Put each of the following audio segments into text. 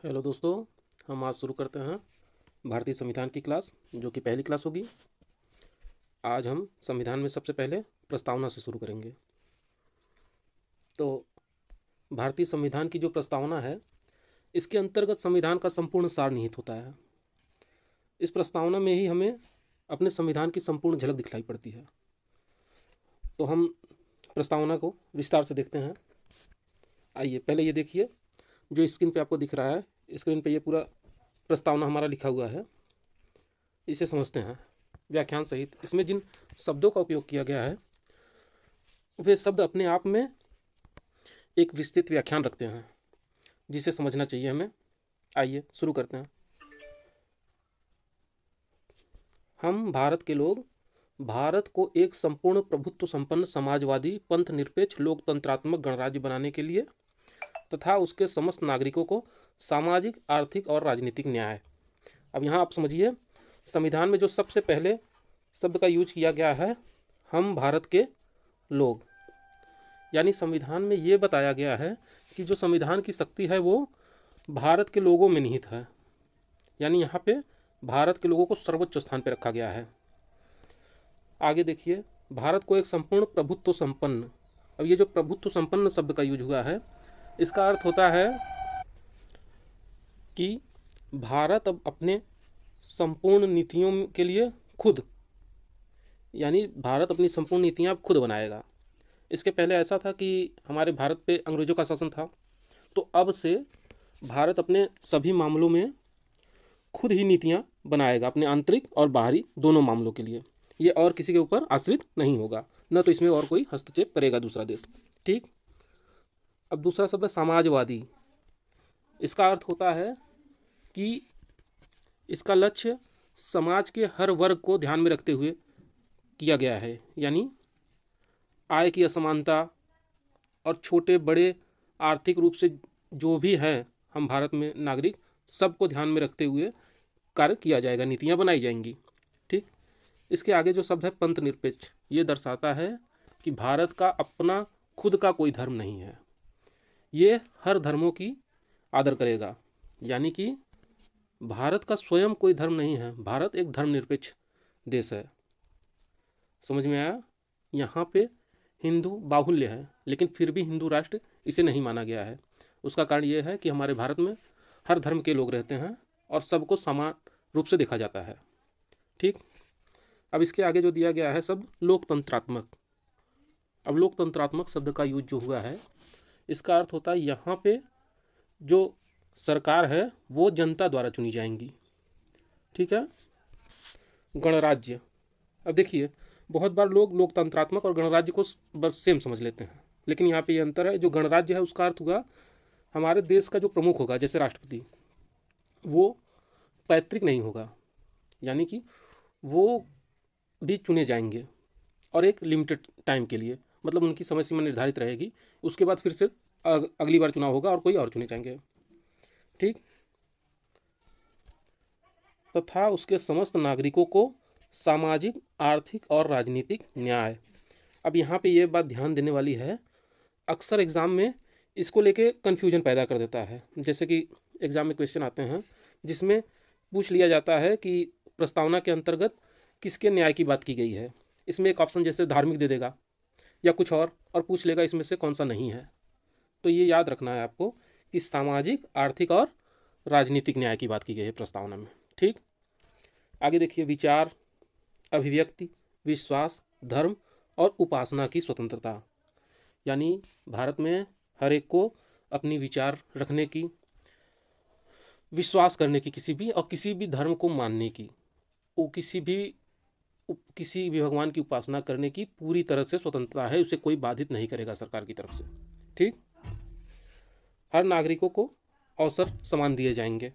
Hello दोस्तों, हम आज शुरू करते हैं भारतीय संविधान की क्लास, जो कि पहली क्लास होगी। आज हम संविधान में सबसे पहले प्रस्तावना से शुरू करेंगे। तो भारतीय संविधान की जो प्रस्तावना है, इसके अंतर्गत संविधान का संपूर्ण सार निहित होता है। इस प्रस्तावना में ही हमें अपने संविधान की संपूर्ण झलक दिखलाई पड़ती है। तो हम प्रस्तावना को विस्तार से देखते हैं। आइए, पहले ये देखिए, जो स्क्रीन पे आपको दिख रहा है, स्क्रीन पे ये पूरा प्रस्तावना हमारा लिखा हुआ है। इसे समझते हैं व्याख्यान सहित। इसमें जिन शब्दों का उपयोग किया गया है, वे शब्द अपने आप में एक विस्तृत व्याख्यान रखते हैं, जिसे समझना चाहिए हमें। आइए शुरू करते हैं। हम भारत के लोग भारत को एक संपूर्ण प्रभुत्व संपन्न समाजवादी पंथ निरपेक्ष लोकतंत्रात्मक गणराज्य बनाने के लिए तथा उसके समस्त नागरिकों को सामाजिक, आर्थिक और राजनीतिक न्याय। अब यहाँ आप समझिए, संविधान में जो सबसे पहले शब्द का यूज किया गया है, हम भारत के लोग, यानी संविधान में ये बताया गया है कि जो संविधान की शक्ति है वो भारत के लोगों में निहित है। यानी यहाँ पे भारत के लोगों को सर्वोच्च स्थान पर रखा गया है। आगे देखिए, भारत को एक संपूर्ण प्रभुत्व संपन्न। अब ये जो प्रभुत्व संपन्न शब्द का यूज हुआ है, इसका अर्थ होता है कि भारत अब अपने संपूर्ण नीतियों के लिए खुद, यानी भारत अपनी संपूर्ण नीतियाँ अब खुद बनाएगा। इसके पहले ऐसा था कि हमारे भारत पे अंग्रेज़ों का शासन था, तो अब से भारत अपने सभी मामलों में खुद ही नीतियाँ बनाएगा, अपने आंतरिक और बाहरी दोनों मामलों के लिए। ये और किसी के ऊपर आश्रित नहीं होगा, न तो इसमें और कोई हस्तक्षेप करेगा दूसरा देश। ठीक। अब दूसरा शब्द है समाजवादी। इसका अर्थ होता है कि इसका लक्ष्य समाज के हर वर्ग को ध्यान में रखते हुए किया गया है। यानी आय की असमानता और छोटे बड़े आर्थिक रूप से जो भी हैं हम भारत में नागरिक, सबको ध्यान में रखते हुए कार्य किया जाएगा, नीतियाँ बनाई जाएंगी। ठीक। इसके आगे जो शब्द है पंथ निरपेक्ष, ये दर्शाता है कि भारत का अपना खुद का कोई धर्म नहीं है, ये हर धर्मों की आदर करेगा। यानी कि भारत का स्वयं कोई धर्म नहीं है, भारत एक धर्मनिरपेक्ष देश है। समझ में आया? यहाँ पे हिंदू बाहुल्य है, लेकिन फिर भी हिंदू राष्ट्र इसे नहीं माना गया है। उसका कारण ये है कि हमारे भारत में हर धर्म के लोग रहते हैं और सबको समान रूप से देखा जाता है। ठीक। अब इसके आगे जो दिया गया है शब्द लोकतंत्रात्मक। अब लोकतंत्रात्मक शब्द का यूज जो हुआ है, इसका अर्थ होता है यहाँ पे जो सरकार है वो जनता द्वारा चुनी जाएंगी। ठीक है। गणराज्य। अब देखिए, बहुत बार लोग लोकतंत्रात्मक और गणराज्य को बस सेम समझ लेते हैं, लेकिन यहाँ पे ये अंतर है। जो गणराज्य है उसका अर्थ हुआ हमारे देश का जो प्रमुख होगा, जैसे राष्ट्रपति, वो पैतृक नहीं होगा, यानी कि वो भी चुने जाएंगे और एक लिमिटेड टाइम के लिए, मतलब उनकी समय सीमा निर्धारित रहेगी। उसके बाद फिर से अगली बार चुनाव होगा और कोई और चुने जाएंगे। ठीक। तथा उसके समस्त नागरिकों को सामाजिक, आर्थिक और राजनीतिक न्याय। अब यहाँ पे ये बात ध्यान देने वाली है, अक्सर एग्ज़ाम में इसको लेके कन्फ्यूजन पैदा कर देता है। जैसे कि एग्ज़ाम में क्वेश्चन आते हैं जिसमें पूछ लिया जाता है कि प्रस्तावना के अंतर्गत किसके न्याय की बात की गई है। इसमें एक ऑप्शन जैसे धार्मिक दे देगा या कुछ और पूछ लेगा इसमें से कौन सा नहीं है। तो ये याद रखना है आपको कि सामाजिक, आर्थिक और राजनीतिक न्याय की बात की गई है प्रस्तावना में। ठीक। आगे देखिए, विचार, अभिव्यक्ति, विश्वास, धर्म और उपासना की स्वतंत्रता। यानी भारत में हर एक को अपनी विचार रखने की, विश्वास करने की, किसी भी धर्म को मानने की, वो किसी भी भगवान की उपासना करने की पूरी तरह से स्वतंत्रता है। उसे कोई बाधित नहीं करेगा सरकार की तरफ से। ठीक। हर नागरिकों को अवसर समान दिए जाएंगे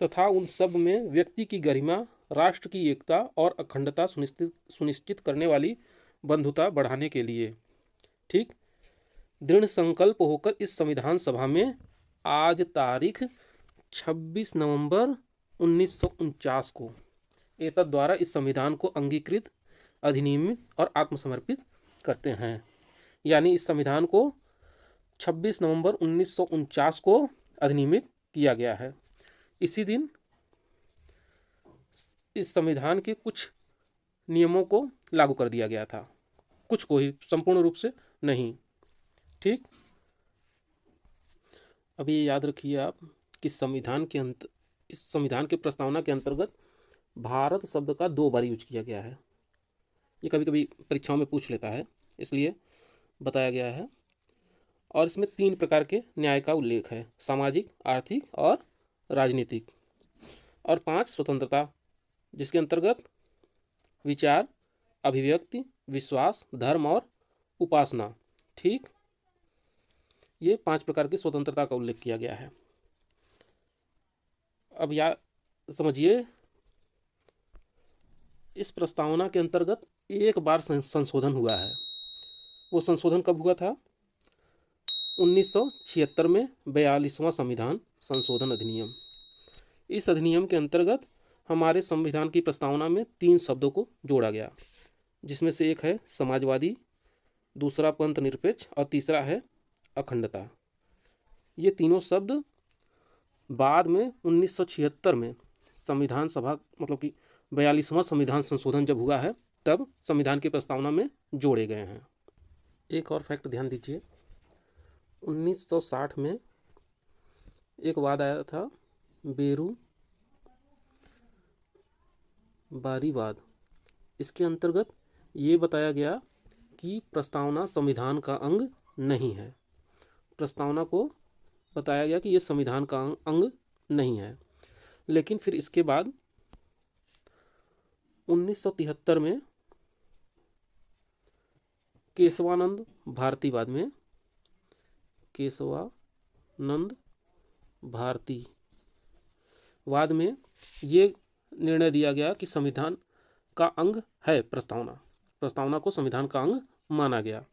तथा उन सब में व्यक्ति की गरिमा, राष्ट्र की एकता और अखंडता सुनिश्चित करने वाली बंधुता बढ़ाने के लिए, ठीक, दृढ़ संकल्प होकर इस संविधान सभा में आज तारीख 26 नवंबर 1949 को एतद द्वारा इस संविधान को अंगीकृत, अधिनियमित और आत्मसमर्पित करते हैं। यानी इस संविधान को 26 नवंबर 1949 को अधिनियमित किया गया है। इसी दिन इस संविधान के कुछ नियमों को लागू कर दिया गया था, कुछ को ही, संपूर्ण रूप से नहीं। ठीक, अभी ये याद रखिए आप कि इस संविधान के प्रस्तावना के अंतर्गत भारत शब्द का 2 बार यूज किया गया है। ये कभी कभी परीक्षाओं में पूछ लेता है, इसलिए बताया गया है। और इसमें 3 प्रकार के न्याय का उल्लेख है, सामाजिक, आर्थिक और राजनीतिक। और 5 स्वतंत्रता, जिसके अंतर्गत विचार, अभिव्यक्ति, विश्वास, धर्म और उपासना। ठीक, ये 5 प्रकार की स्वतंत्रता का उल्लेख किया गया है। अब समझिए, इस प्रस्तावना के अंतर्गत एक बार संशोधन हुआ है। वो संशोधन कब हुआ था? 1976 में 42वां संविधान संशोधन अधिनियम। इस अधिनियम के अंतर्गत हमारे संविधान की प्रस्तावना में 3 शब्दों को जोड़ा गया, जिसमें से एक है समाजवादी, दूसरा पंथ निरपेक्ष और तीसरा है अखंडता। ये तीनों शब्द बाद में 1976 में संविधान सभा, मतलब कि 42वां संविधान संशोधन जब हुआ है, तब संविधान की प्रस्तावना में जोड़े गए हैं। एक और फैक्ट ध्यान दीजिए, 1960 में एक वाद आया था, बेरू-बारीवाद। इसके अंतर्गत ये बताया गया कि प्रस्तावना संविधान का अंग नहीं है। प्रस्तावना को बताया गया कि ये संविधान का अंग नहीं है। लेकिन फिर इसके बाद 1973 में केशवानंद भारतीवाद में ये निर्णय दिया गया कि संविधान का अंग है प्रस्तावना को संविधान का अंग माना गया।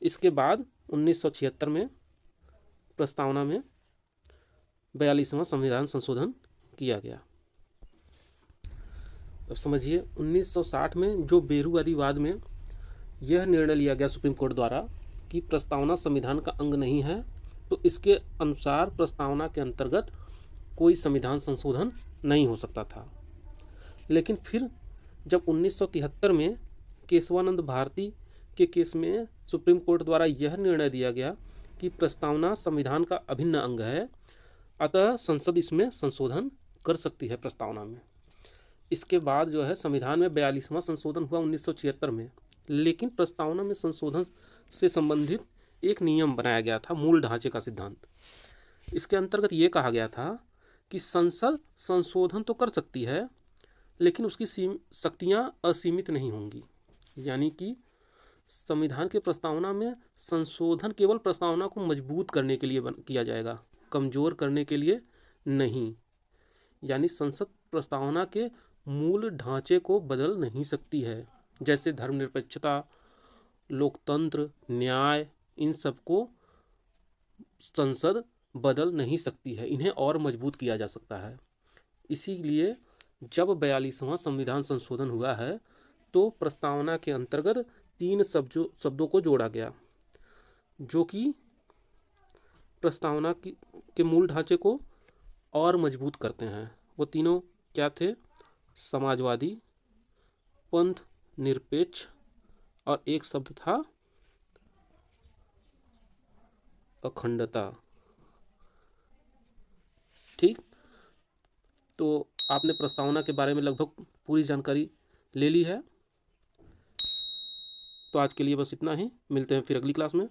इसके बाद 1976 में प्रस्तावना में 42वां संविधान संशोधन किया गया। अब समझिए, 1960 में जो बेरूवारीवाद में यह निर्णय लिया गया सुप्रीम कोर्ट द्वारा कि प्रस्तावना संविधान का अंग नहीं है, तो इसके अनुसार प्रस्तावना के अंतर्गत कोई संविधान संशोधन नहीं हो सकता था। लेकिन फिर जब 1973 में केशवानंद भारती के केस में सुप्रीम कोर्ट द्वारा यह निर्णय दिया गया कि प्रस्तावना संविधान का अभिन्न अंग है, अतः संसद इसमें संशोधन कर सकती है प्रस्तावना में। इसके बाद जो है संविधान में 42वां संशोधन हुआ 1976 में। लेकिन प्रस्तावना में संशोधन से संबंधित एक नियम बनाया गया था, मूल ढांचे का सिद्धांत। इसके अंतर्गत ये कहा गया था कि संसद संशोधन तो कर सकती है, लेकिन उसकी शक्तियाँ असीमित नहीं होंगी। यानी कि संविधान के प्रस्तावना में संशोधन केवल प्रस्तावना को मजबूत करने के लिए किया जाएगा, कमज़ोर करने के लिए नहीं। यानी संसद प्रस्तावना के मूल ढांचे को बदल नहीं सकती है, जैसे धर्मनिरपेक्षता, लोकतंत्र, न्याय, इन सब को संसद बदल नहीं सकती है, इन्हें और मजबूत किया जा सकता है। इसीलिए जब 42वां संविधान संशोधन हुआ है तो प्रस्तावना के अंतर्गत 3 शब्दों को जोड़ा गया, जो कि प्रस्तावना के मूल ढांचे को और मजबूत करते हैं। वो तीनों क्या थे? समाजवादी, पंथ निरपेक्ष और एक शब्द था अखंडता। ठीक, तो आपने प्रस्तावना के बारे में लगभग पूरी जानकारी ले ली है। तो आज के लिए बस इतना ही, मिलते हैं फिर अगली क्लास में।